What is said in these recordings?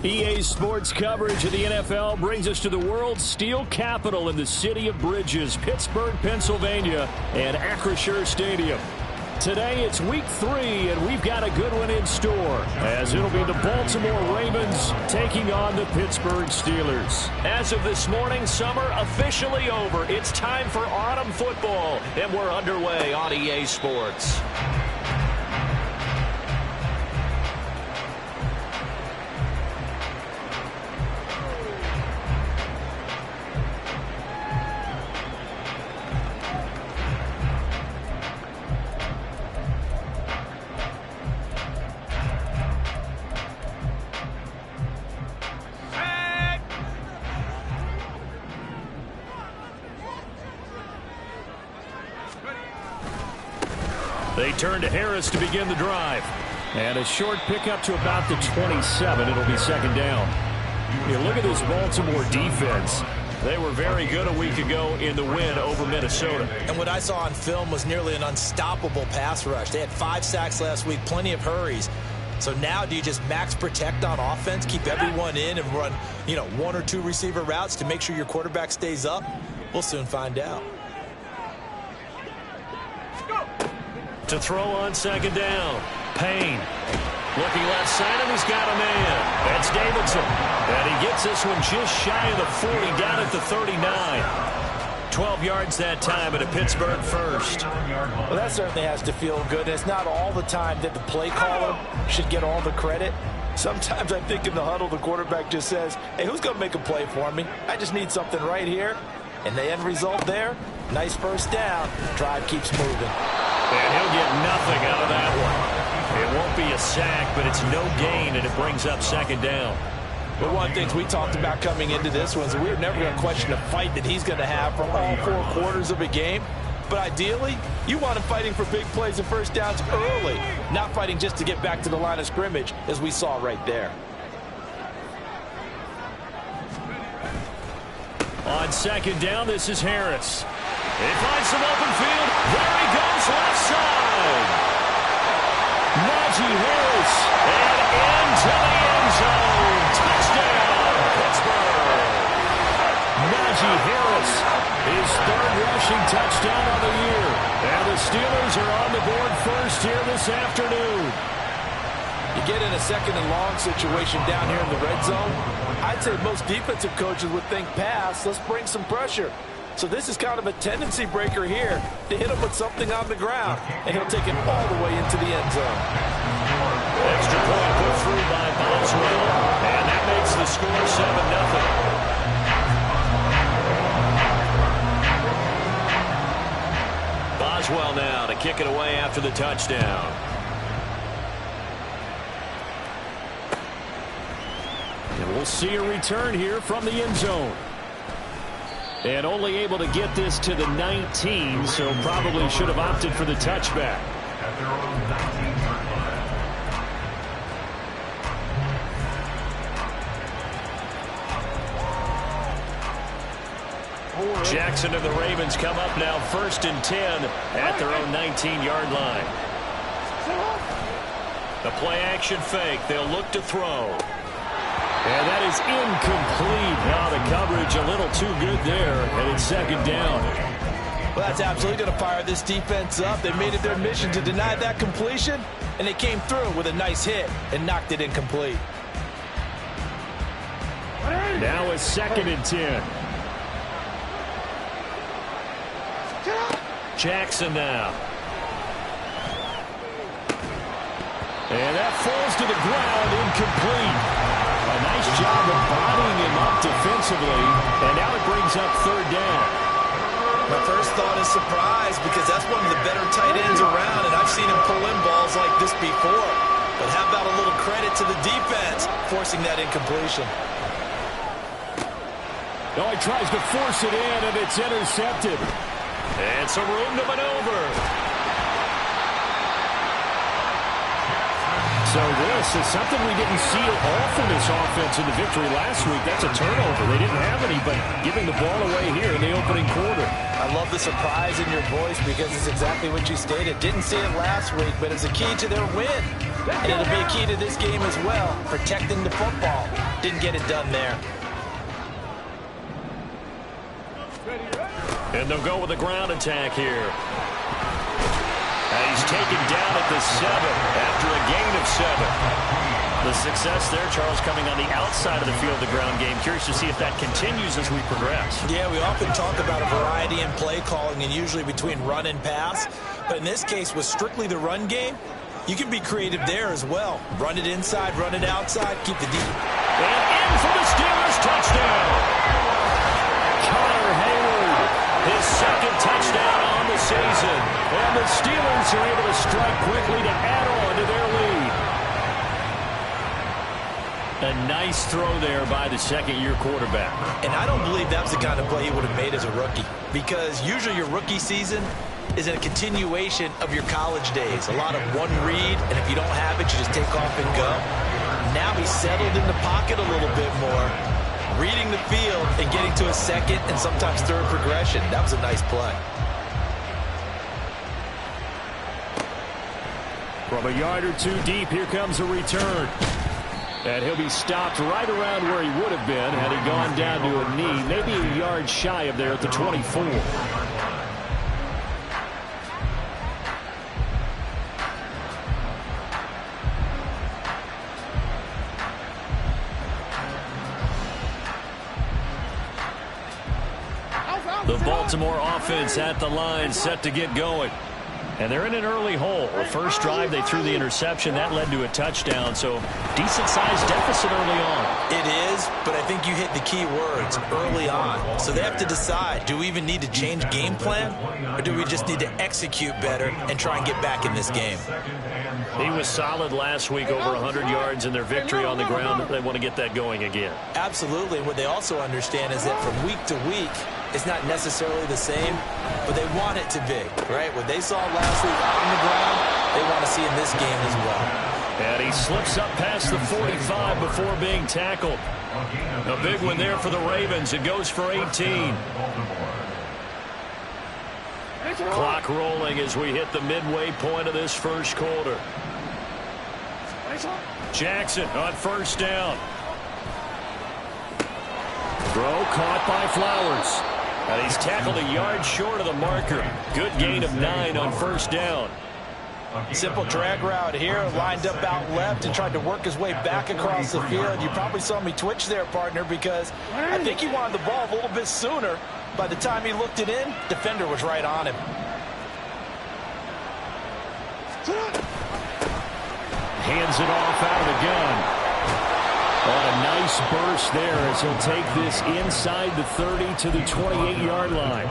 EA Sports coverage of the NFL brings us to the world's steel capital in the city of Bridges, Pittsburgh, Pennsylvania, and Acrisure Stadium. Today it's week 3, and we've got a good one in store, as it'll be the Baltimore Ravens taking on the Pittsburgh Steelers. As of this morning, summer officially over. It's time for autumn football, and we're underway on EA Sports. They turn to Harris to begin the drive. And a short pickup to about the 27. It'll be second down. You look at this Baltimore defense. They were very good a week ago in the win over Minnesota. And what I saw on film was nearly an unstoppable pass rush. They had 5 sacks last week, plenty of hurries. So now do you just max protect on offense, keep everyone in and run, 1 or 2 receiver routes to make sure your quarterback stays up? We'll soon find out. To throw on second down. Payne. Looking left side, and he's got a man. That's Davidson. And he gets this one just shy of the 40, down at the 39. 12 yards that time at a Pittsburgh first. Well, that certainly has to feel good. It's not all the time that the play caller should get all the credit. Sometimes I think in the huddle, the quarterback just says, hey, who's going to make a play for me? I just need something right here. And the end result there, nice first down. Drive keeps moving. And he'll get nothing out of that one. It won't be a sack, but it's no gain, and it brings up second down. But one of the things we talked about coming into this was we were never going to question the fight that he's going to have for all 4 quarters of a game. But ideally, you want him fighting for big plays and first downs early, not fighting just to get back to the line of scrimmage, as we saw right there. On second down, this is Harris. He finds some open field. There he goes, left side. Najee Harris, and into the end zone. Touchdown, Pittsburgh. Najee Harris, his 3rd rushing touchdown of the year. And the Steelers are on the board first here this afternoon. You get in a second and long situation down here in the red zone. I'd say most defensive coaches would think pass. Let's bring some pressure. So this is kind of a tendency breaker here to hit him with something on the ground, and he'll take it all the way into the end zone. Extra point put through by Boswell, and that makes the score 7-0. Boswell now to kick it away after the touchdown. And we'll see a return here from the end zone. And only able to get this to the 19, so probably should have opted for the touchback. Jackson and the Ravens come up now 1st and 10 at their own 19-yard line. The play action fake. They'll look to throw. And that is incomplete. Now the coverage a little too good there, and it's second down. Well, that's absolutely going to fire this defense up. They made it their mission to deny that completion, and they came through with a nice hit and knocked it incomplete. Now it's 2nd and 10. Jackson now. And that falls to the ground, incomplete. A nice job of bodying him up defensively, and now it brings up 3rd down. My first thought is surprise, because that's one of the better tight ends around, and I've seen him pull in balls like this before. But how about a little credit to the defense forcing that incompletion? Oh, he tries to force it in, and it's intercepted. And some room to maneuver. So this is something we didn't see at all from this offense in the victory last week. That's a turnover. They didn't have any, but giving the ball away here in the opening quarter. I love the surprise in your voice because it's exactly what you stated. Didn't see it last week, but it's a key to their win. And it'll be a key to this game as well, protecting the football. Didn't get it done there. And they'll go with a ground attack here. He's taken down at the 7 after a gain of 7. The success there, Charles, coming on the outside of the field, the ground game. Curious to see if that continues as we progress. Yeah, we often talk about a variety in play calling and usually between run and pass. But in this case, with strictly the run game, you can be creative there as well. Run it inside, run it outside, keep the deep. And in for the Steelers touchdown. Connor Hayward, his second touchdown on the season. And the Steelers are able to strike quickly to add on to their lead. A nice throw there by the second-year quarterback. And I don't believe that's the kind of play he would have made as a rookie, because usually your rookie season is a continuation of your college days. A lot of one read, and if you don't have it, you just take off and go. Now he's settled in the pocket a little bit more, reading the field and getting to a second and sometimes third progression. That was a nice play. From a yard or two deep, here comes a return. And he'll be stopped right around where he would have been had he gone down to a knee, maybe a yard shy of there at the 24. The Baltimore offense at the line, set to get going. And they're in an early hole. The first drive, they threw the interception. That led to a touchdown, so decent-sized deficit early on. It is, but I think you hit the key words, early on. So they have to decide, do we even need to change game plan, or do we just need to execute better and try and get back in this game? He was solid last week, over 100 yards in their victory on the ground. They want to get that going again. Absolutely. What they also understand is that from week to week, it's not necessarily the same, but they want it to be, right? What they saw last week on the ground, they want to see in this game as well. And he slips up past the 45 before being tackled. A big one there for the Ravens. It goes for 18. Clock rolling as we hit the midway point of this first quarter. Jackson on first down. Throw caught by Flowers. And he's tackled a yard short of the marker. Good gain of 9 on first down. Simple drag route here, lined up out left and tried to work his way back across the field. You probably saw me twitch there, partner, because I think he wanted the ball a little bit sooner. By the time he looked it in, defender was right on him. Hands it off out of the gun. On a nice burst there as he'll take this inside the 30 to the 28-yard line.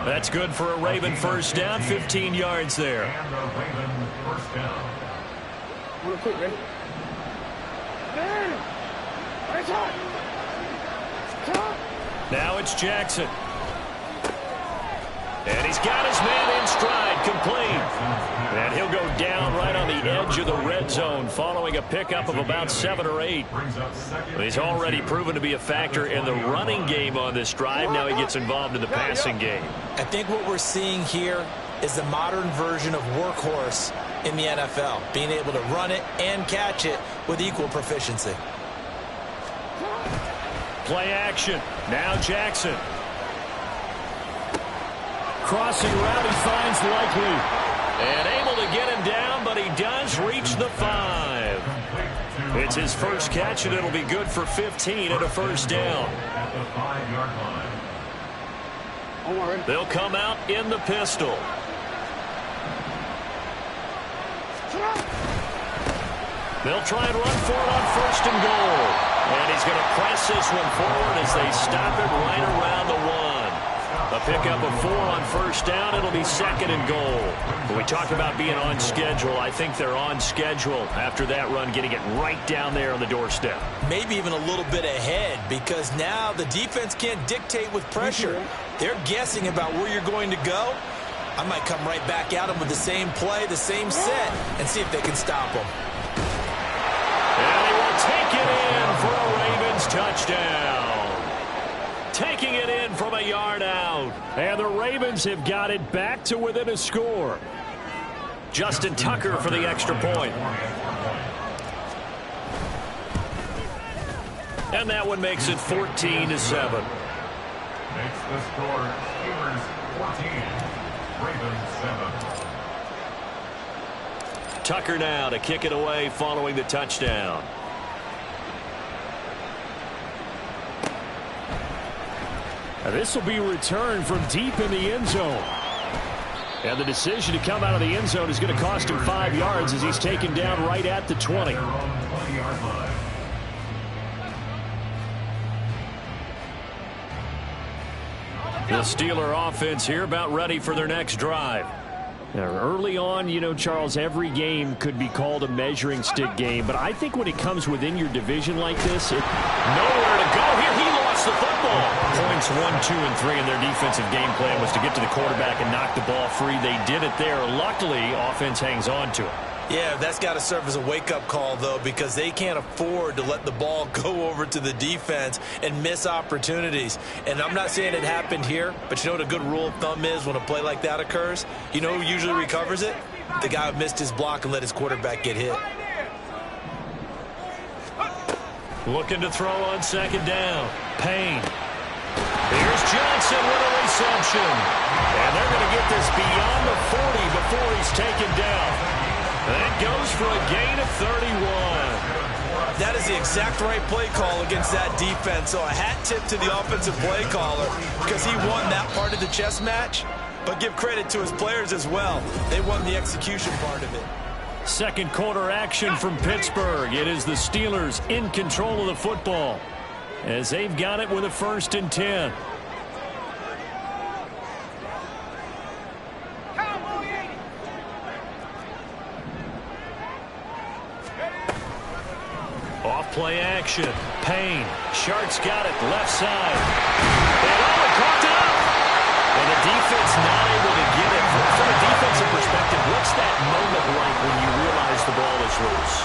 That's good for a Raven first down, 15 yards there. Real quick, ready? Now it's Jackson. And he's got his man in stride, complete. And he'll go down right on the edge of the red zone following a pickup of about 7 or 8. He's already proven to be a factor in the running game on this drive. Now he gets involved in the passing game. I think what we're seeing here is the modern version of workhorse in the NFL, being able to run it and catch it with equal proficiency. Play action. Now Jackson. Crossing route, he finds Likely. And able to get him down, but he does reach the 5. It's his first catch, and it'll be good for 15 and a first down. They'll come out in the pistol. They'll try and run for it on first and goal. And he's going to press this one forward as they stop it right around the 1. A pickup of 4 on first down. It'll be second and goal. When we talk about being on schedule, I think they're on schedule after that run, getting it right down there on the doorstep. Maybe even a little bit ahead, because now the defense can't dictate with pressure. They're guessing about where you're going to go. I might come right back at them with the same play, the same set, and see if they can stop them. for a Ravens touchdown. Taking it in from a yard out. And the Ravens have got it back to within a score. Justin Tucker for the extra point. And that one makes it 14-7. Makes the score Steelers 14, Ravens 7. Tucker now to kick it away following the touchdown. And this will be returned from deep in the end zone. And the decision to come out of the end zone is going to cost him 5 yards as he's taken down right at the 20. The Steeler offense here about ready for their next drive. Now, early on, you know, Charles, every game could be called a measuring stick game, but I think when it comes within your division like this, nowhere to go here. He lost the football. Points 1, 2, and 3 in their defensive game plan was to get to the quarterback and knock the ball free. They did it there. Luckily, offense hangs on to it. Yeah, that's got to serve as a wake-up call, though, because they can't afford to let the ball go over to the defense and miss opportunities. And I'm not saying it happened here, but you know what a good rule of thumb is when a play like that occurs? You know who usually recovers it? The guy who missed his block and let his quarterback get hit. Looking to throw on second down. Payne. Here's Johnson with a reception. And they're going to get this beyond the 40 before he's taken down. That goes for a gain of 31. That is the exact right play call against that defense. So a hat tip to the offensive play caller because he won that part of the chess match. But give credit to his players as well. They won the execution part of it. Second quarter action from Pittsburgh. It is the Steelers in control of the football as they've got it with a 1st and 10. Off-play action. Payne. Shart's got it. Left side. And caught it up. And the defense not able to get it. From a defensive perspective, what's that moment like when you realize the ball is loose?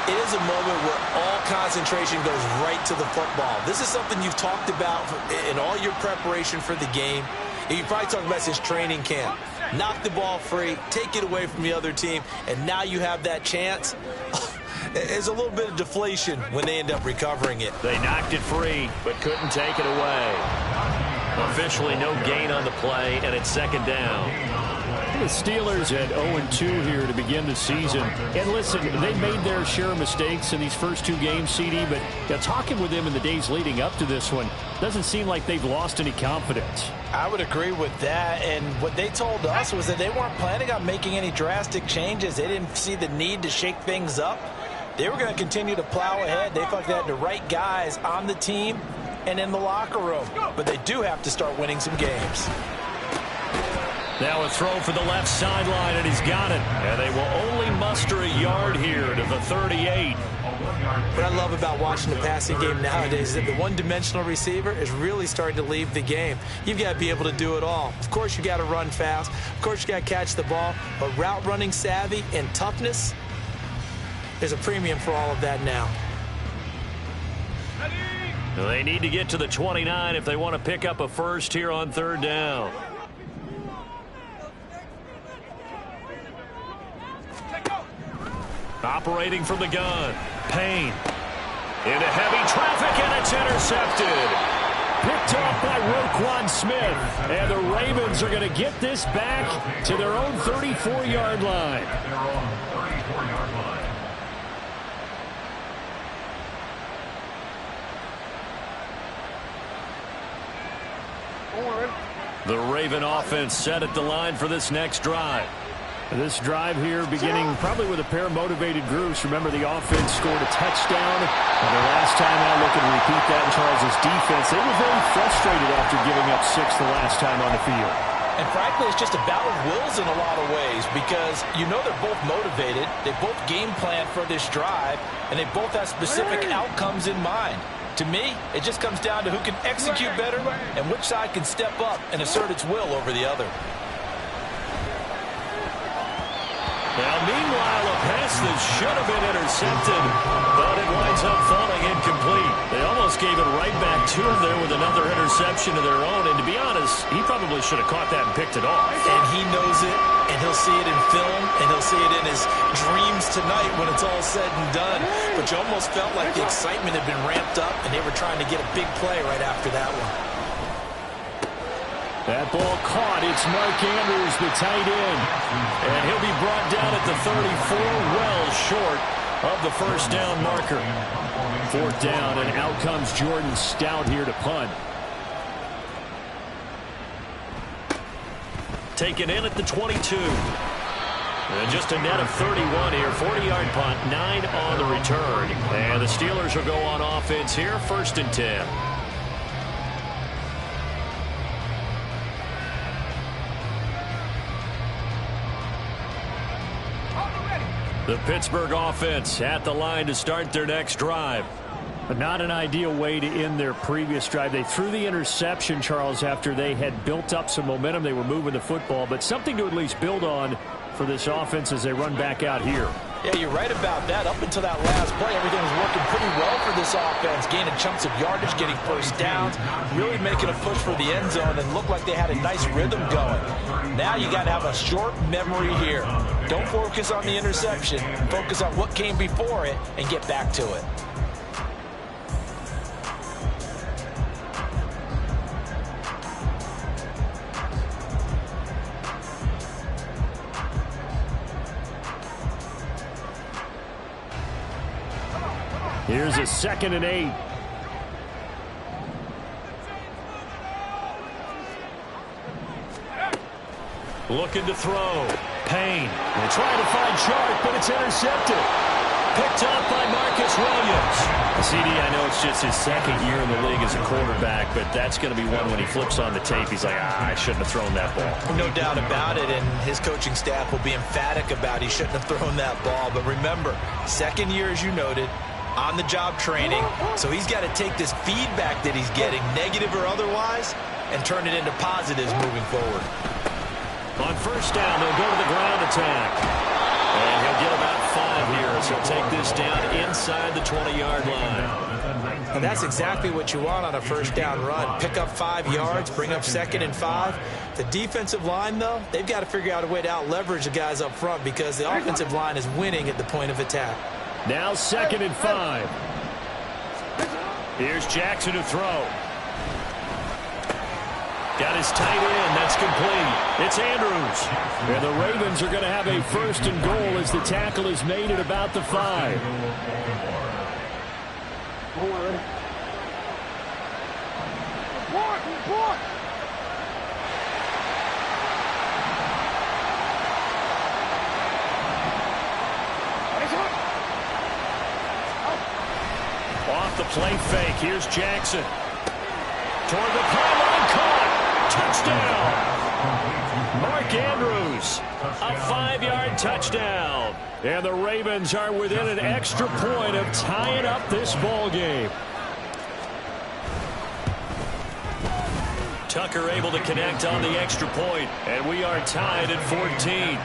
It is a moment where all concentration goes right to the football. This is something you've talked about in all your preparation for the game. You probably talked about since training camp. Knock the ball free, take it away from the other team, and now you have that chance. There's a little bit of deflation when they end up recovering it. They knocked it free, but couldn't take it away. Officially no gain on the play, and it's second down. The Steelers at 0-2 here to begin the season. And listen, they made their share of mistakes in these first 2 games, CD, but talking with them in the days leading up to this one, doesn't seem like they've lost any confidence. I would agree with that, and what they told us was that they weren't planning on making any drastic changes. They didn't see the need to shake things up. They were going to continue to plow ahead. They felt they had the right guys on the team and in the locker room, but they do have to start winning some games. Now a throw for the left sideline, and he's got it. And they will only muster a yard here to the 38. What I love about watching the passing game nowadays is that the one-dimensional receiver is really starting to leave the game. You've got to be able to do it all. Of course, you got to run fast. Of course, you got to catch the ball. But route running savvy and toughness, there's a premium for all of that now. They need to get to the 29 if they want to pick up a first here on 3rd down. Operating from the gun. Payne. Into heavy traffic, and it's intercepted. Picked off by Roquan Smith. And the Ravens are going to get this back to their own 34-yard line. The Raven offense set at the line for this next drive. This drive here beginning probably with a pair of motivated groups. Remember, the offense scored a touchdown. And the last time out, looking to repeat that in Charles's defense. They were very frustrated after giving up 6 the last time on the field. And frankly, it's just a battle of wills in a lot of ways because you know they're both motivated. They both game plan for this drive, and they both have specific outcomes in mind. To me, it just comes down to who can execute better and which side can step up and assert its will over the other. Now, meanwhile, a pass that should have been intercepted, but it winds up falling incomplete. They almost gave it right back to him there with another interception of their own. And to be honest, he probably should have caught that and picked it off. And he knows it, and he'll see it in film, and he'll see it in his dreams tonight when it's all said and done. But you almost felt like the excitement had been ramped up, and they were trying to get a big play right after that one. That ball caught. It's Mark Andrews, the tight end. And he'll be brought down at the 34, well short of the first down marker. Fourth down, and out comes Jordan Stout here to punt. Taken in at the 22. And just a net of 31 here. 40-yard punt, 9 on the return. And the Steelers will go on offense here, 1st and 10. The Pittsburgh offense at the line to start their next drive. But not an ideal way to end their previous drive. They threw the interception, Charles, after they had built up some momentum. They were moving the football, but something to at least build on for this offense as they run back out here. Yeah, you're right about that. Up until that last play, everything was working pretty well for this offense, gaining chunks of yardage, getting first downs, really making a push for the end zone, and looked like they had a nice rhythm going. Now you got to have a short memory here. Don't focus on the interception. Focus on what came before it and get back to it. Here's a 2nd and 8. Looking to throw. Payne. They're trying to find Chark, but it's intercepted. Picked up by Marcus Williams. CD, I know it's just his 2nd year in the league as a quarterback, but that's going to be one when he flips on the tape. He's like, I shouldn't have thrown that ball. No doubt about it, and his coaching staff will be emphatic about he shouldn't have thrown that ball. But remember, 2nd year, as you noted, on-the-job training, so he's got to take this feedback that he's getting, negative or otherwise, and turn it into positives moving forward. On first down, they'll go to the ground attack. And he'll get about 5 here as he'll take this down inside the 20-yard line. And that's exactly what you want on a first down run. Pick up 5 yards, bring up 2nd and 5. The defensive line, though, they've got to figure out a way to out-leverage the guys up front because the offensive line is winning at the point of attack. Now 2nd and 5. Here's Jackson to throw. Got his tight end. That's complete. It's Andrews. And the Ravens are going to have a 1st and goal as the tackle is made at about the 5. Off the play fake. Here's Jackson. Toward the pylon, caught. Touchdown. Mark Andrews. A 5-yard touchdown. And the Ravens are within an extra point of tying up this ball game. Tucker able to connect on the extra point, and we are tied at 14.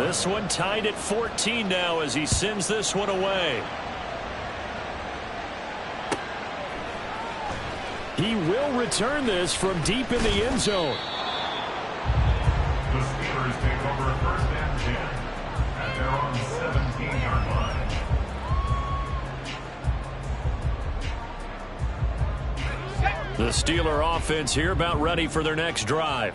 This one tied at 14 now as he sends this one away. He will return this from deep in the end zone. The Steelers take over 1st and 10 at their own 17-yard line. The Steeler offense here about ready for their next drive.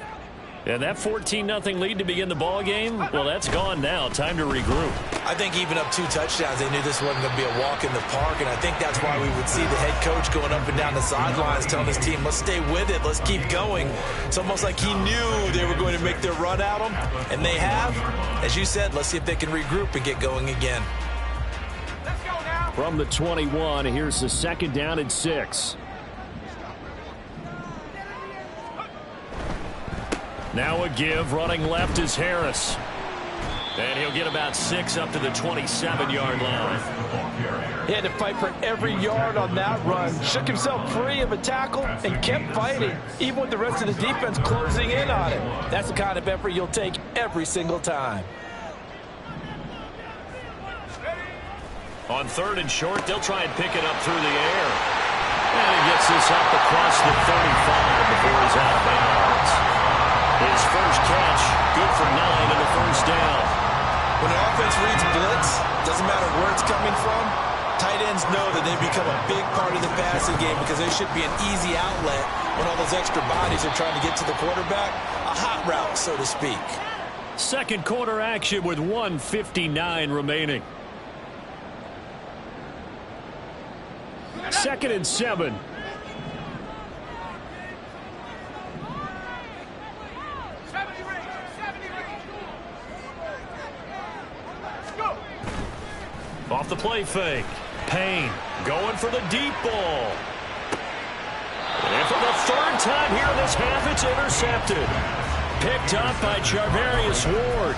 And that 14-0 lead to begin the ball game, well, that's gone now. Time to regroup. I think even up 2 touchdowns, they knew this wasn't going to be a walk in the park, and I think that's why we would see the head coach going up and down the sidelines telling his team, let's stay with it, let's keep going. It's almost like he knew they were going to make their run at him, and they have. As you said, let's see if they can regroup and get going again. From the 21, here's the 2nd down and 6. Now a give, running left is Harris. And he'll get about 6 up to the 27-yard line. He had to fight for every yard on that run. Shook himself free of a tackle and kept fighting, even with the rest of the defense closing in on him. That's the kind of effort you'll take every single time. On 3rd and short, they'll try and pick it up through the air. And he gets this up across the 35 before he's out of bounds. His first catch, good for 9 and a first down. When an offense reads blitz, doesn't matter where it's coming from, tight ends know that they become a big part of the passing game because they should be an easy outlet when all those extra bodies are trying to get to the quarterback. A hot route, so to speak. Second quarter action with 1:59 remaining. 2nd and 7. Off the play fake. Payne going for the deep ball. And for the 3rd time here in this half, it's intercepted. Picked up by Charvarius Ward.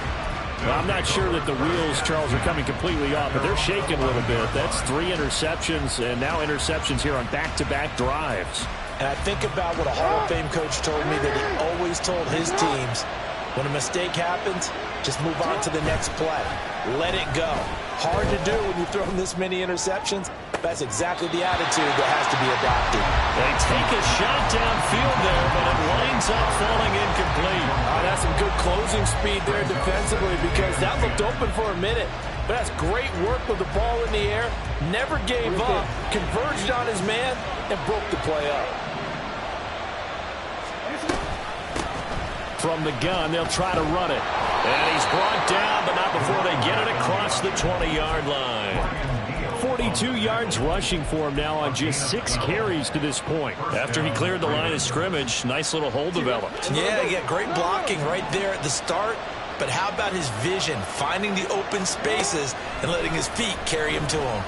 Well, I'm not sure that the wheels, Charles, are coming completely off, but they're shaking a little bit. That's 3 interceptions, and now interceptions here on back-to-back drives. And I think about what a Hall of Fame coach told me that he always told his teams, when a mistake happens, just move on to the next play. Let it go. Hard to do when you throw this many interceptions. That's exactly the attitude that has to be adopted. They take a shot downfield there, but it winds up falling incomplete. That's some good closing speed there defensively because that looked open for a minute. But that's great work with the ball in the air. Never gave up, converged on his man, and broke the play up. From the gun, they'll try to run it. And he's brought down, but not before they get it across the 20-yard line. 42 yards rushing for him now on just 6 carries to this point. After he cleared the line of scrimmage, nice little hole developed. Yeah, great blocking right there at the start. But how about his vision, finding the open spaces and letting his feet carry him to him?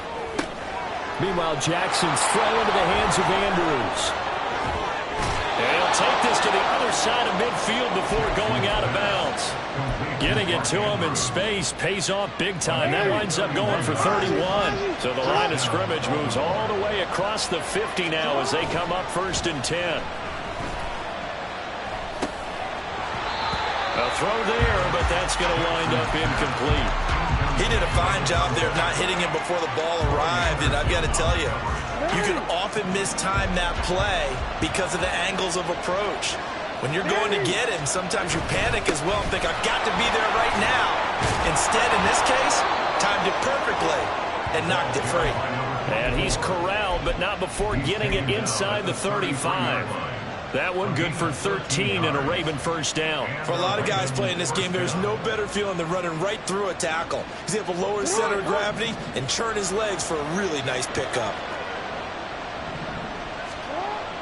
Meanwhile, Jackson's throw into the hands of Andrews. And he'll take this to the other side of midfield before going out of bounds. Getting it to him in space pays off big time. That winds up going for 31. So the line of scrimmage moves all the way across the 50 now as they come up 1st and 10. A throw there, but that's going to wind up incomplete. He did a fine job there of not hitting him before the ball arrived, and I've got to tell you, you can often mistime that play because of the angles of approach. When you're going to get him, sometimes you panic as well and think, I've got to be there right now. Instead, in this case, timed it perfectly and knocked it free. And he's corralled, but not before getting it inside the 35. That one good for 13 and a Raven first down. For a lot of guys playing this game, there's no better feeling than running right through a tackle. He's able to lower his center of gravity and turn his legs for a really nice pickup.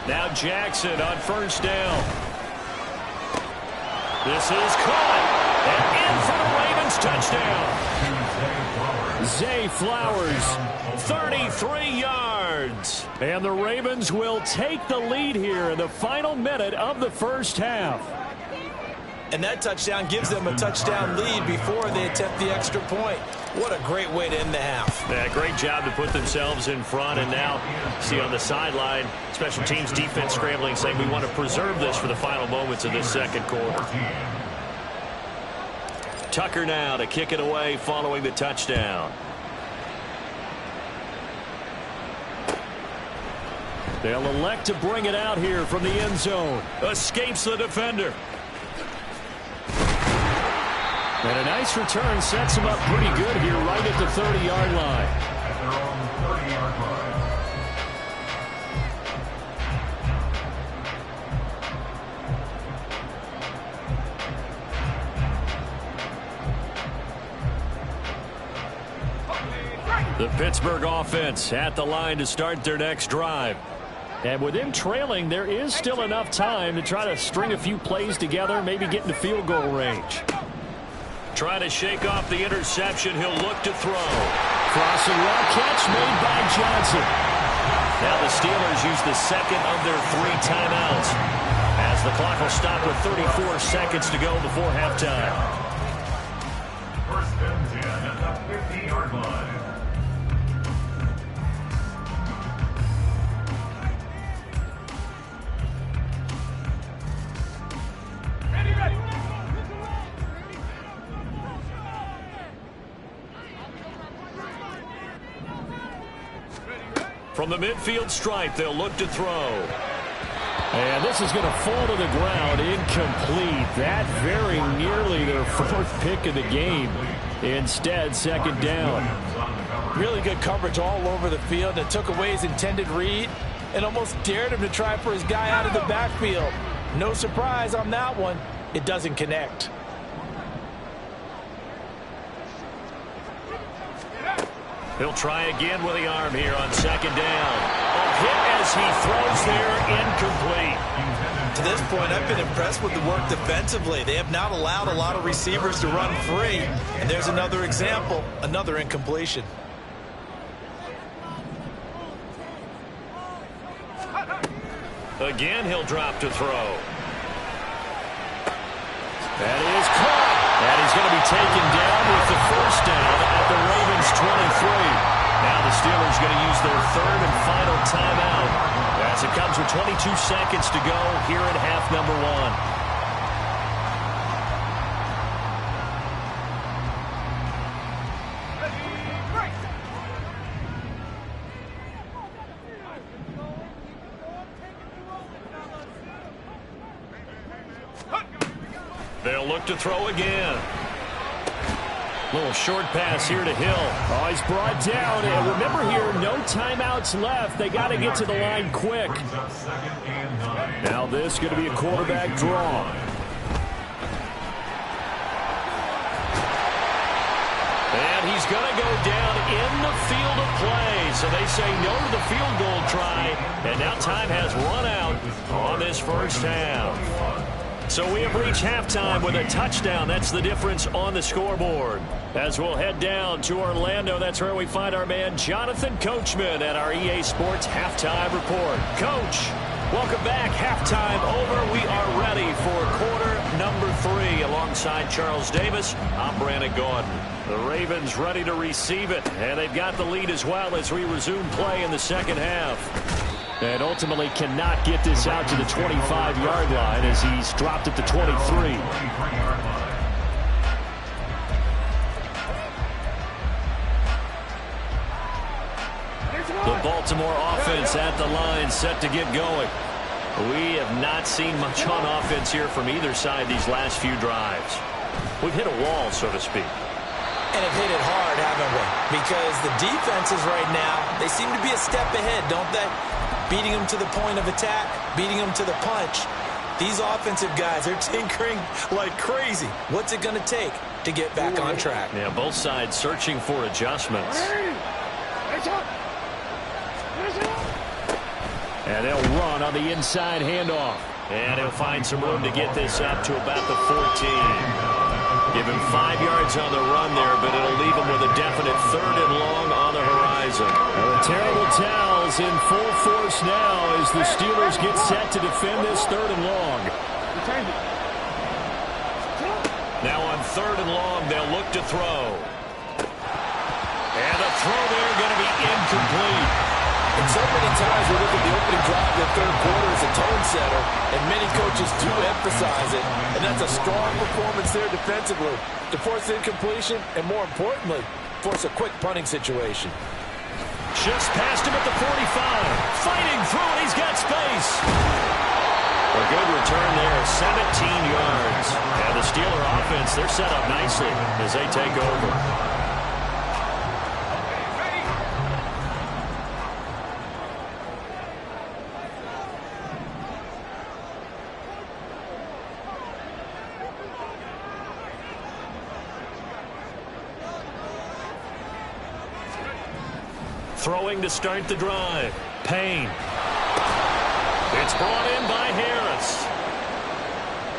Now Jackson on first down. This is caught. And in for the Ravens touchdown. Zay Flowers, 33 yards. And the Ravens will take the lead here in the final minute of the first half. And that touchdown gives them a touchdown lead before they attempt the extra point. What a great way to end the half. Yeah, great job to put themselves in front. And now, see on the sideline, special teams defense scrambling, saying we want to preserve this for the final moments of this second quarter. Tucker now to kick it away following the touchdown. They'll elect to bring it out here from the end zone. Escapes the defender. And a nice return sets him up pretty good here right at the 30-yard line. At their own 30-yard line. The Pittsburgh offense at the line to start their next drive. And with them trailing, there is still enough time to try to string a few plays together, maybe get into field goal range. Trying to shake off the interception, he'll look to throw. Crossing route catch made by Johnson. Now the Steelers use the second of their 3 timeouts as the clock will stop with 34 seconds to go before halftime. From the midfield stripe, they'll look to throw. And this is going to fall to the ground, incomplete. That very nearly their fourth pick of the game. Instead, second down. Really good coverage all over the field. It took away his intended read and almost dared him to try for his guy out of the backfield. No surprise on that one. It doesn't connect. He'll try again with the arm here on second down. A hit as he throws there, incomplete. To this point, I've been impressed with the work defensively. They have not allowed a lot of receivers to run free. And there's another example, another incompletion. Again, he'll drop to throw. That is caught. And he's going to be taken down with the first down at the Ravens 23. Now the Steelers going to use their third and final timeout as it comes with 22 seconds to go here in half number one. They'll look to throw again. Little short pass here to Hill. Oh, he's brought down. And remember here, no timeouts left. They got to get to the line quick. Now this is going to be a quarterback draw. And he's going to go down in the field of play. So they say no to the field goal try. And now time has run out on this first half. So we have reached halftime with a touchdown. That's the difference on the scoreboard. As we'll head down to Orlando, that's where we find our man Jonathan Coachman at our EA Sports Halftime Report. Coach, welcome back. Halftime over. We are ready for quarter number 3. Alongside Charles Davis, I'm Brandon Gordon. The Ravens ready to receive it, and they've got the lead as well as we resume play in the second half. And ultimately cannot get this out to the 25-yard line as he's dropped at the 23. The Baltimore offense at the line, set to get going. We have not seen much on offense here from either side these last few drives. We've hit a wall, so to speak. And have hit it hard, haven't we? Because the defenses right now, they seem to be a step ahead, don't they? Beating them to the point of attack, beating them to the punch. These offensive guys are tinkering like crazy. What's it going to take to get back on track? Yeah, both sides searching for adjustments. And they'll run on the inside handoff. And he'll find some room to get this up to about the 14. Give him 5 yards on the run there, but it'll leave him with a definite third and long on the horizon. Well, the terrible towels in full force now as the Steelers get set to defend this third and long. Now on third and long, they'll look to throw. And the throw there going to be incomplete. And so many times we look at the opening drive of the third quarter as a tone setter, and many coaches do emphasize it, and that's a strong performance there defensively to force incompletion and, more importantly, force a quick punting situation. Just past him at the 45. Fighting through it, he's got space. A good return there, 17 yards. And the Steeler offense, they're set up nicely as they take over. Throwing to start the drive. Payne. It's brought in by Harris.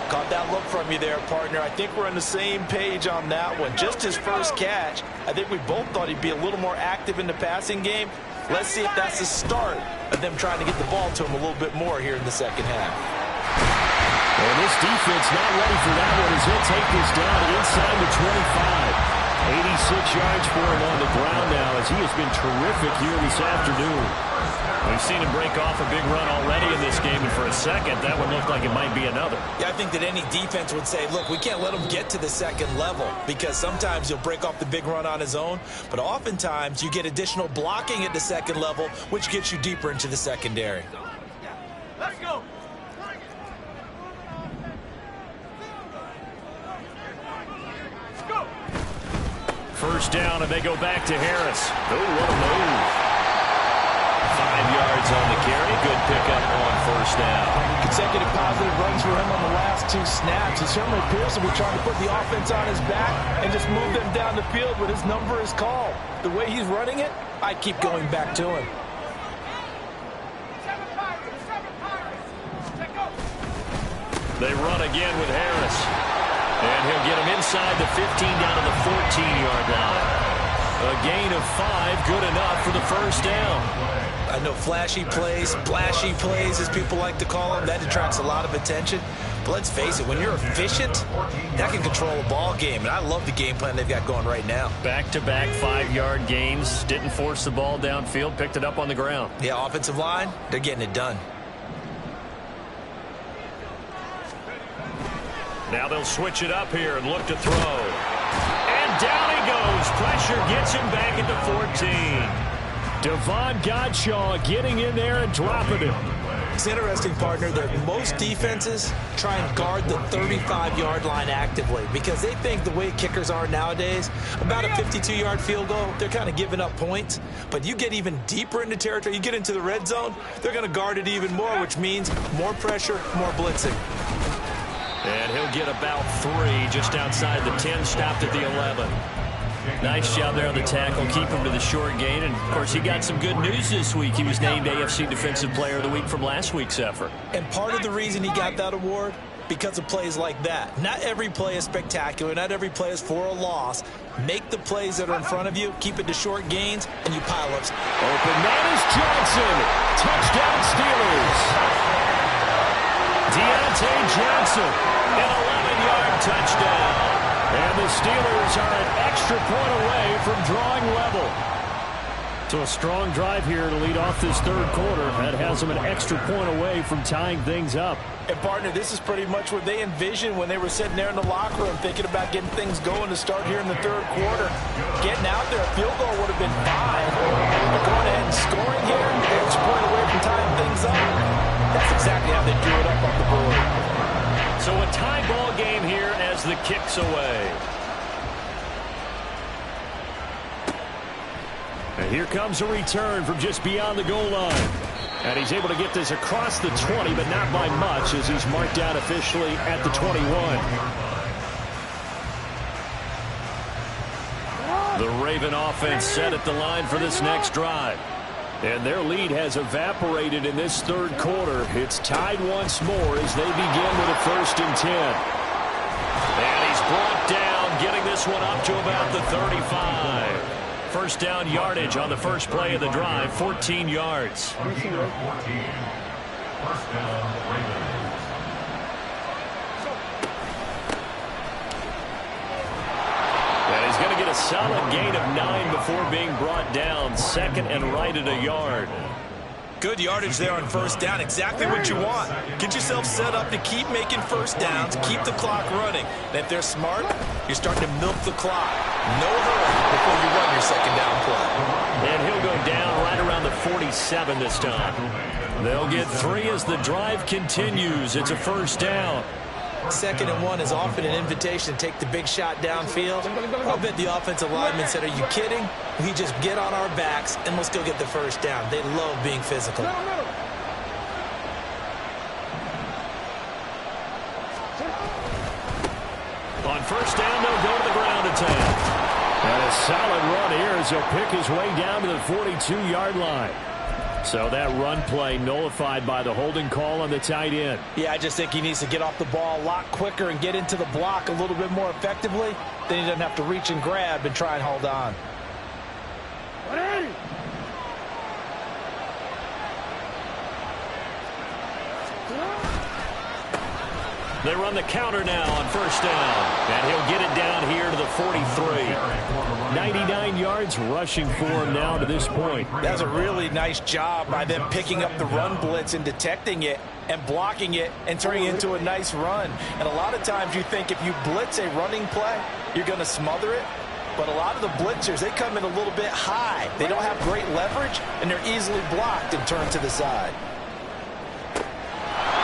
Caught that look from you there, partner. I think we're on the same page on that one. Just his first catch. I think we both thought he'd be a little more active in the passing game. Let's see if that's the start of them trying to get the ball to him a little bit more here in the second half. And this defense not ready for that one as he'll take this down inside the 25. 86 yards for him on the ground now, as he has been terrific here this afternoon. We've seen him break off a big run already in this game, and for a second, that one looked like it might be another. Yeah, I think that any defense would say, look, we can't let him get to the second level, because sometimes he'll break off the big run on his own, but oftentimes you get additional blocking at the second level, which gets you deeper into the secondary. Let's go. First down, and they go back to Harris. Oh, what a move. 5 yards on the carry. Good pickup on first down. Consecutive positive runs for him on the last 2 snaps. He certainly appears to be trying to put the offense on his back and just move them down the field when his number is called. The way he's running it, I keep going back to him. They run again with Harris. And he'll get him inside the 15 down to the 14-yard line. A gain of 5, good enough for the first down. I know flashy plays, splashy plays, as people like to call them, that attracts a lot of attention. But let's face it, when you're efficient, that can control a ball game. And I love the game plan they've got going right now. Back-to-back 5-yard gains. Didn't force the ball downfield, picked it up on the ground. Yeah, offensive line, they're getting it done. Now they'll switch it up here and look to throw. And down he goes. Pressure gets him back at the 14. Devon Godshaw getting in there and dropping him. It's interesting, partner, that most defenses try and guard the 35-yard line actively because they think the way kickers are nowadays, about a 52-yard field goal, they're kind of giving up points. But you get even deeper into territory, you get into the red zone, they're going to guard it even more, which means more pressure, more blitzing. And he'll get about 3 just outside the 10, stopped at the 11. Nice job there on the tackle, keep him to the short gain. And, of course, he got some good news this week. He was named AFC Defensive Player of the Week from last week's effort. And part of the reason he got that award, because of plays like that. Not every play is spectacular. Not every play is for a loss. Make the plays that are in front of you, keep it to short gains, and you pile up. Open man is Johnson. Touchdown Steelers. Deontay Johnson, an 11-yard touchdown. And the Steelers are an extra point away from drawing level. So a strong drive here to lead off this third quarter. That has them an extra point away from tying things up. And, partner, this is pretty much what they envisioned when they were sitting there in the locker room thinking about getting things going to start here in the third quarter. Getting out there, a field goal would have been fine. But going ahead and scoring here, an extra point away from tying things up. That's exactly how they drew it up on the board. So a tie ball game here as the kick's away. And here comes a return from just beyond the goal line. And he's able to get this across the 20, but not by much as he's marked down officially at the 21. The Raven offense set at the line for this next drive. And their lead has evaporated in this third quarter. It's tied once more as they begin with a 1st and 10. And he's brought down, getting this one up to about the 35. First down yardage on the first play of the drive, 14 yards. First down, Ravens. And he's going to get a solid gain of 9 before being brought down. 2nd and right at a yard. Good yardage there on first down. Exactly what you want. Get yourself set up to keep making first downs, keep the clock running. And if they're smart, you're starting to milk the clock. No hurry before you run your second down play. And he'll go down right around the 47 this time. They'll get 3 as the drive continues. It's a first down. 2nd and 1 is often an invitation to take the big shot downfield. I'll bet the offensive lineman said, are you kidding? We just get on our backs and let's go get the first down. They love being physical. On first down, they'll go to the ground attack. And a solid run here as he'll pick his way down to the 42-yard line. So that run play nullified by the holding call on the tight end. Yeah, I just think he needs to get off the ball a lot quicker and get into the block a little bit more effectively. Then he doesn't have to reach and grab and try and hold on. They run the counter now on first down. And he'll get it down here to the 43. 99 yards rushing for him now to this point. That's a really nice job by them picking up the run blitz and detecting it and blocking it and turning it into a nice run. And a lot of times you think if you blitz a running play, you're going to smother it. But a lot of the blitzers, they come in a little bit high. They don't have great leverage, and they're easily blocked and turned to the side.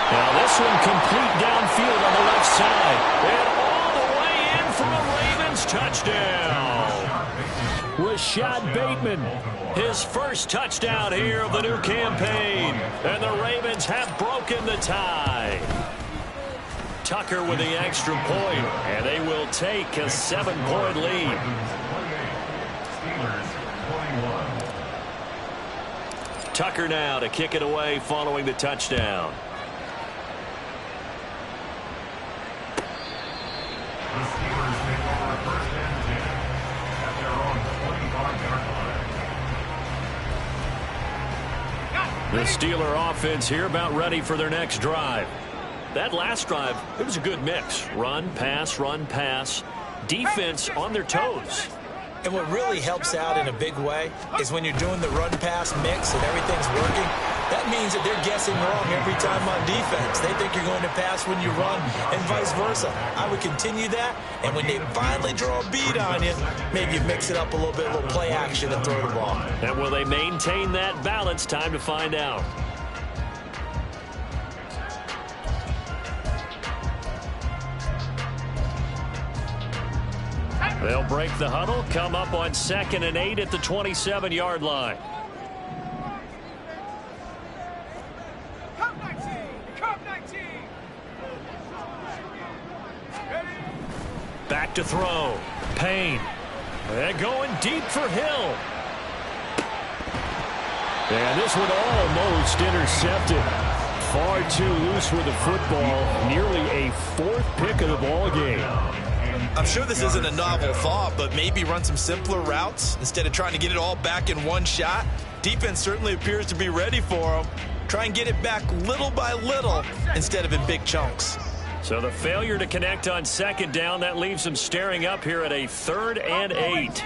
Now this one complete downfield on the left side. And all the way in for a Ravens touchdown. Rashad Bateman, his first touchdown here of the new campaign. And the Ravens have broken the tie. Tucker with the extra point, and they will take a 7-point lead. Tucker now to kick it away following the touchdown. The Steelers take over first and 10 at their own 25-yard line. The Steeler offense here about ready for their next drive. That last drive, it was a good mix. Run, pass, defense on their toes. And what really helps out in a big way is when you're doing the run-pass mix and everything's working, that means that they're guessing wrong every time on defense. They think you're going to pass when you run and vice versa. I would continue that, and when they finally draw a bead on you, maybe you mix it up a little bit, a little play action and throw the ball. And will they maintain that balance? Time to find out. They'll break the huddle, come up on 2nd and 8 at the 27-yard line. Back to throw. Payne. They're going deep for Hill. And this one almost intercepted. Far too loose with the football. Nearly a 4th pick of the ball game. I'm sure this isn't a novel thought, but maybe run some simpler routes instead of trying to get it all back in one shot. Defense certainly appears to be ready for them. Try and get it back little by little instead of in big chunks. So the failure to connect on 2nd down, that leaves them staring up here at a 3rd and 8.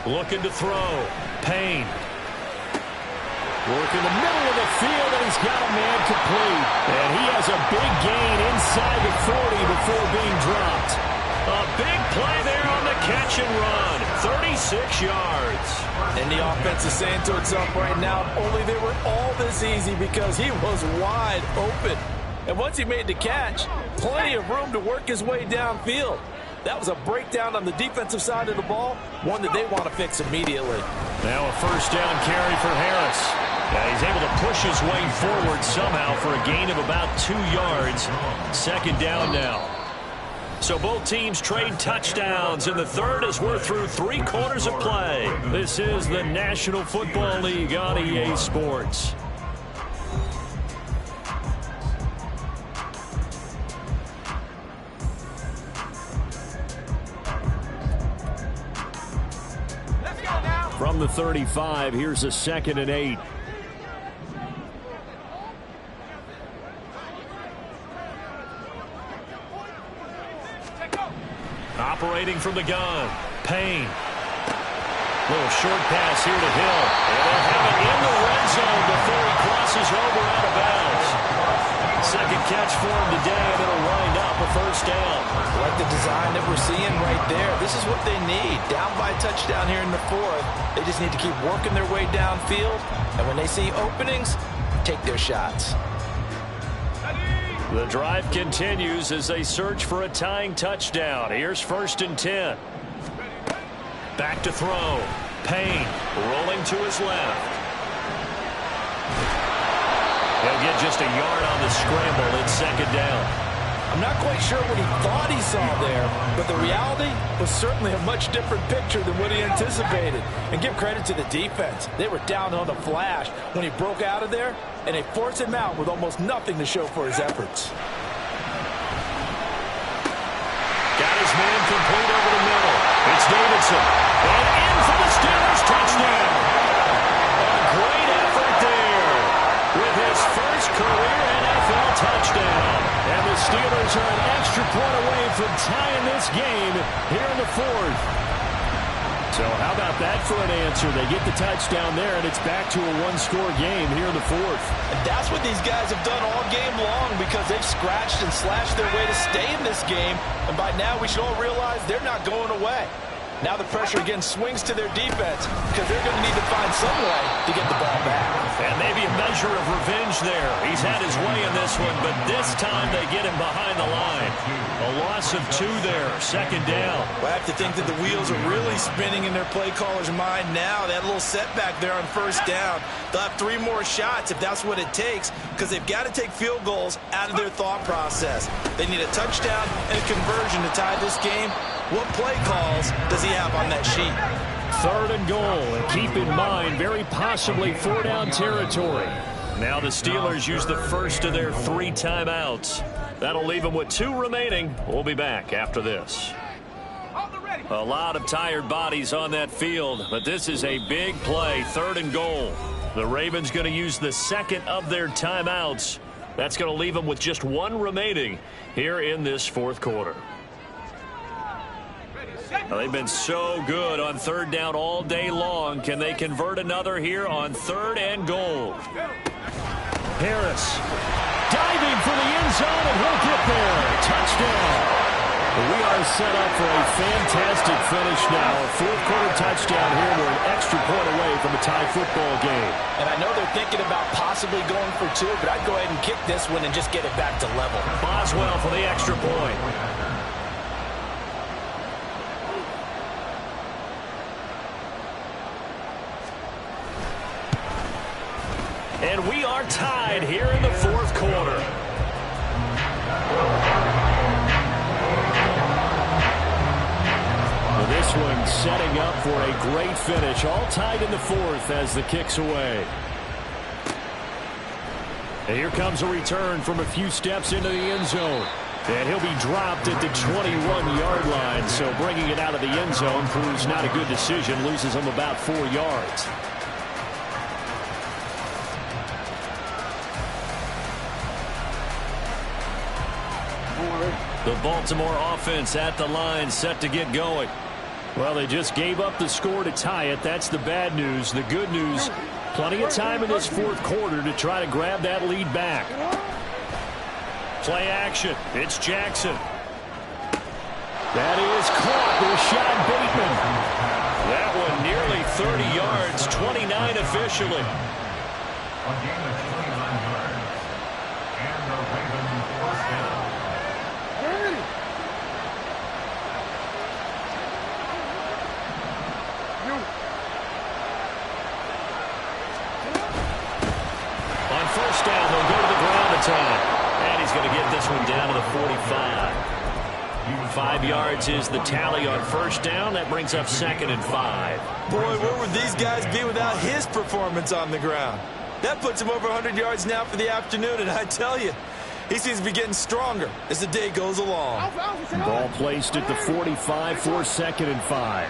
Looking to throw. Payne. Working the middle of the field, and he's got a man complete. And he has a big gain inside the 40 before being dropped. A big play there on the catch and run. 36 yards. And the offense is saying to itself right now, only they were all this easy because he was wide open. And once he made the catch, plenty of room to work his way downfield. That was a breakdown on the defensive side of the ball, one that they want to fix immediately. Now a first down carry for Harris. He's able to push his way forward somehow for a gain of about 2 yards. 2nd down now. So both teams trade touchdowns in the 3rd as we're through 3 quarters of play. This is the National Football League on EA Sports. From the 35, here's a 2nd and 8. Operating from the gun. Payne. Little short pass here to Hill. And they'll have it in the red zone before he crosses over out of bounds. 2nd catch for him today, and it'll wind up a first down. Like the design that we're seeing right there. This is what they need. Down by a touchdown here in the 4th. They just need to keep working their way downfield. And when they see openings, take their shots. The drive continues as they search for a tying touchdown. Here's 1st and 10. Back to throw. Payne rolling to his left. He'll get just a yard on the scramble. It's 2nd down. I'm not quite sure what he thought he saw there, but the reality was certainly a much different picture than what he anticipated. And give credit to the defense. They were down on the flash when he broke out of there, and they forced him out with almost nothing to show for his efforts. Got his man complete over the middle. It's Davidson. And in for the Steelers touchdown. A great effort there. Steelers are an extra point away from tying this game here in the fourth. So how about that for an answer? They get the touchdown there, and it's back to a one-score game here in the fourth. And that's what these guys have done all game long because they've scratched and slashed their way to stay in this game. And by now, we should all realize they're not going away. Now the pressure again swings to their defense because they're going to need to find some way to get the ball back. And maybe a measure of revenge there. He's had his way in this one, but this time they get him behind the line. A loss of 2 there, second down. Well, I have to think that the wheels are really spinning in their play caller's mind now. That little setback there on first down. They'll have 3 more shots if that's what it takes because they've got to take field goals out of their thought process. They need a touchdown and a conversion to tie this game. What play calls does he have on that sheet? 3rd and goal, and keep in mind, very possibly 4-down territory. Now the Steelers use the first of their 3 timeouts. That'll leave them with 2 remaining. We'll be back after this. A lot of tired bodies on that field, but this is a big play, 3rd and goal. The Ravens going to use the second of their timeouts. That's going to leave them with just 1 remaining here in this fourth quarter. Well, they've been so good on 3rd down all day long. Can they convert another here on 3rd and goal? Harris diving for the end zone, and he'll get there. Touchdown. We are set up for a fantastic finish now. A fourth quarter touchdown here. We're an extra point away from a tie football game. And I know they're thinking about possibly going for 2, but I'd go ahead and kick this one and just get it back to level. Boswell for the extra point. And we are tied here in the fourth quarter. Well, this one setting up for a great finish. All tied in the fourth as the kick's away. And here comes a return from a few steps into the end zone. And he'll be dropped at the 21-yard line. So bringing it out of the end zone proves not a good decision. Loses him about 4 yards. The Baltimore offense at the line, set to get going. Well, they just gave up the score to tie it. That's the bad news. The good news, plenty of time in this fourth quarter to try to grab that lead back. Play action. It's Jackson. That is caught. Rashad Bateman. That one nearly 30 yards, 29 officially. A gain of 29 yards. And the Ravens force down. On first down, they'll go to the ground attack. And he's going to get this one down to the 45. 5 yards is the tally on first down. That brings up 2nd and 5. Boy, where would these guys be without his performance on the ground? That puts him over 100 yards now for the afternoon, and I tell you, he seems to be getting stronger as the day goes along. Ball placed at the 45 for 2nd and 5.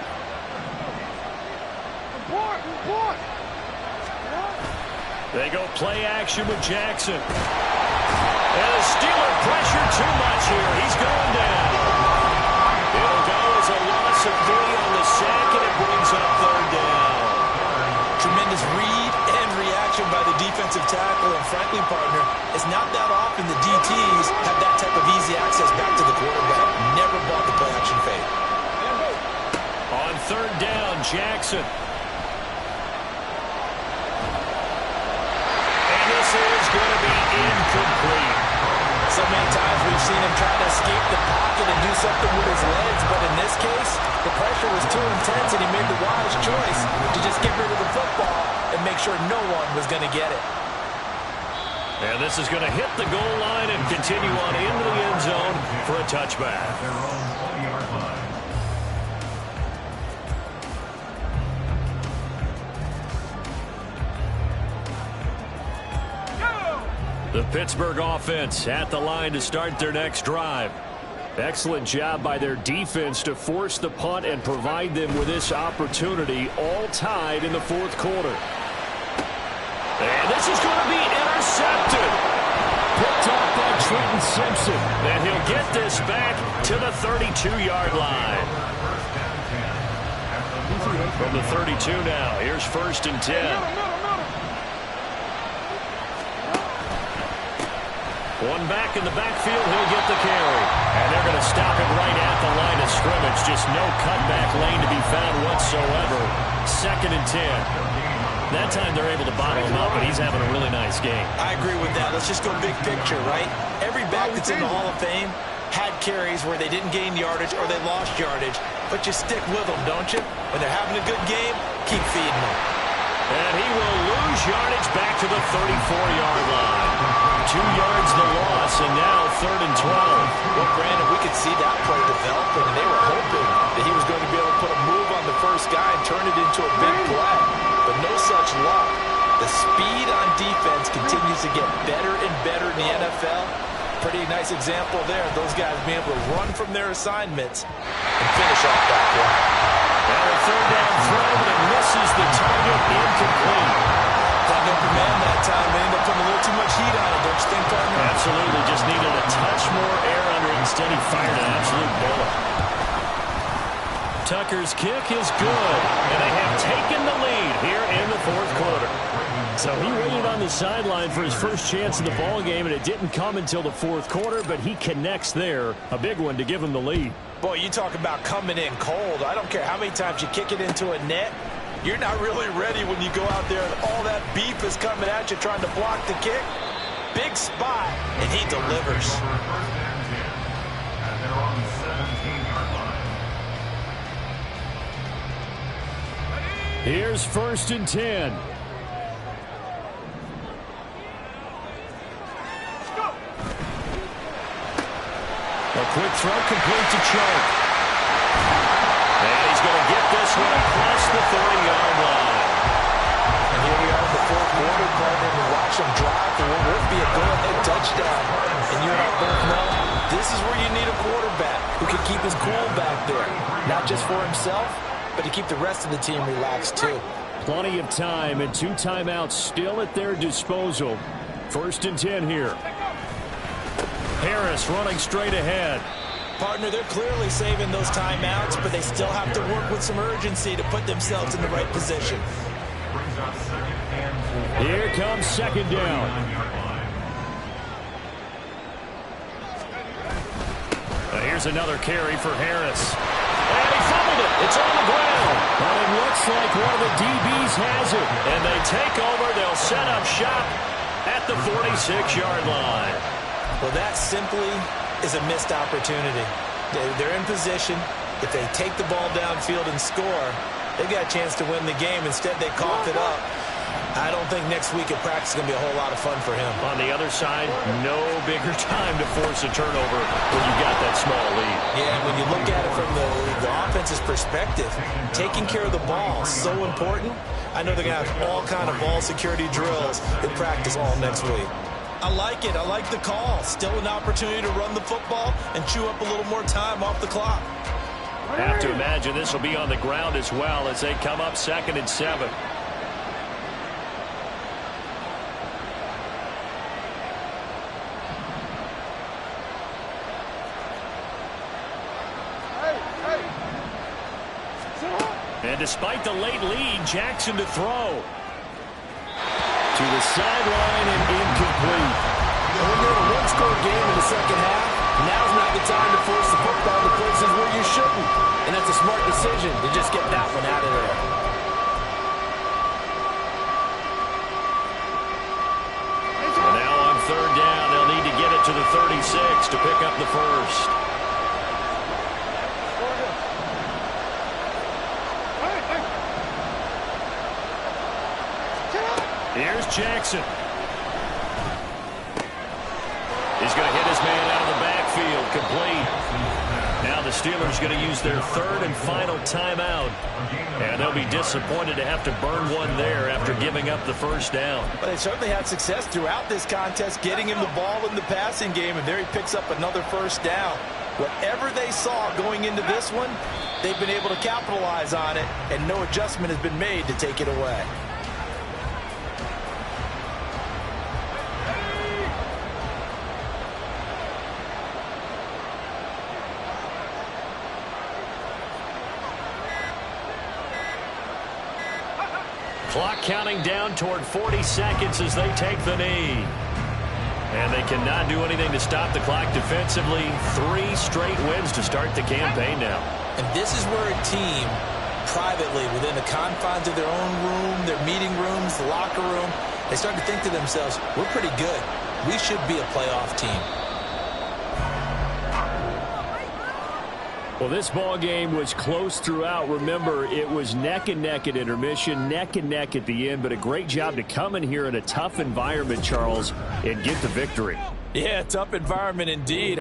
They go play action with Jackson. And the Steeler pressure too much here. He's going down. It'll go as a loss of 3 on the sack, and it brings up 3rd down. Tremendous read and reaction by the defensive tackle, and frankly, partner, it's not that often the DTs have that type of easy access back to the quarterback. Never bought the play action fake. On 3rd down, Jackson. And this is going to be incomplete. So many times we've seen him try to escape the pocket and do something with his legs, but in this case, the pressure was too intense, and he made the wise choice to just get rid of the football and make sure no one was going to get it. And this is going to hit the goal line and continue on into the end zone for a touchback. Their own 20-yard line. The Pittsburgh offense at the line to start their next drive. Excellent job by their defense to force the punt and provide them with this opportunity, all tied in the fourth quarter. And this is going to be intercepted. Picked off by Trenton Simpson. And he'll get this back to the 32-yard line. From the 32 now, here's 1st and 10. One back in the backfield, he'll get the carry. And they're going to stop it right at the line of scrimmage. Just no cutback lane to be found whatsoever. 2nd and 10. That time they're able to bottle him up, but he's having a really nice game. I agree with that. Let's just go big picture, right? Every back that's in the Hall of Fame had carries where they didn't gain yardage or they lost yardage. But you stick with them, don't you? When they're having a good game, keep feeding them. And he will lose yardage back to the 34-yard line. 2 yards the loss, and now 3rd and 12. Well, Brandon, we could see that play developing, and they were hoping that he was going to be able to put a move on the first guy and turn it into a big play. But no such luck. The speed on defense continues to get better and better in the NFL. Pretty nice example there. Those guys being able to run from their assignments and finish off that play. And a 3rd down throw that misses the target, incomplete. Got no command that time. They ended up putting a little too much heat on it, don't you think, partner? Absolutely. Just needed a touch more air under it. Instead, he fired an absolute bullet. Tucker's kick is good, and they have taken the lead here in the 4th quarter. So he waited on the sideline for his first chance in the ball game, and it didn't come until the 4th quarter, but he connects there. A big one to give him the lead. Boy, you talk about coming in cold. I don't care how many times you kick it into a net. You're not really ready when you go out there and all that beef is coming at you trying to block the kick. Big spot, and he delivers. And they're on the 17-yard line. Here's 1st and 10. A quick throw complete to Chark. And he's going to get this one across the 30-yard line. And here we are in the 4th quarter, partner, and watch them drive for what would be a go-ahead touchdown. And you and I both know this is where you need a quarterback who can keep his cool back there. Not just for himself, but to keep the rest of the team relaxed too. Plenty of time and 2 timeouts still at their disposal. 1st and 10 here. Harris running straight ahead. Partner, they're clearly saving those timeouts, but they still have to work with some urgency to put themselves in the right position. Here comes 2nd down. Here's another carry for Harris. And he fumbled it. It's on the ground. But it looks like one of the DBs has it. And they take over. They'll set up shop at the 46-yard line. Well, that simply is a missed opportunity. They're in position. If they take the ball downfield and score, they've got a chance to win the game. Instead, they cough it up. I don't think next week at practice is going to be a whole lot of fun for him. On the other side, no bigger time to force a turnover when you've got that small lead. Yeah, when you look at it from the offense's perspective, taking care of the ball is so important. I know they're going to have all kind of ball security drills in practice all next week. I like it. I like the call. Still an opportunity to run the football and chew up a little more time off the clock. I have to imagine this will be on the ground as well as they come up 2nd and 7. And despite the late lead, Jackson to throw. To the sideline and incomplete. And when you're in a one-score game in the second half, now's not the time to force the football to places where you shouldn't. And that's a smart decision to just get that one out of there. And now on 3rd down, they'll need to get it to the 36 to pick up the first. Here's Jackson. He's going to hit his man out of the backfield, complete. Now the Steelers going to use their 3rd and final timeout. And they'll be disappointed to have to burn one there after giving up the first down. But they certainly had success throughout this contest, getting him the ball in the passing game, and there he picks up another first down. Whatever they saw going into this one, they've been able to capitalize on it, and no adjustment has been made to take it away. Clock counting down toward 40 seconds as they take the knee. And they cannot do anything to stop the clock defensively. 3 straight wins to start the campaign now. And this is where a team, privately, within the confines of their own room, their meeting rooms, the locker room, they start to think to themselves, we're pretty good. We should be a playoff team. Well, this ball game was close throughout. Remember, it was neck and neck at intermission, neck and neck at the end, but a great job to come in here in a tough environment, Charles, and get the victory. Yeah, tough environment indeed.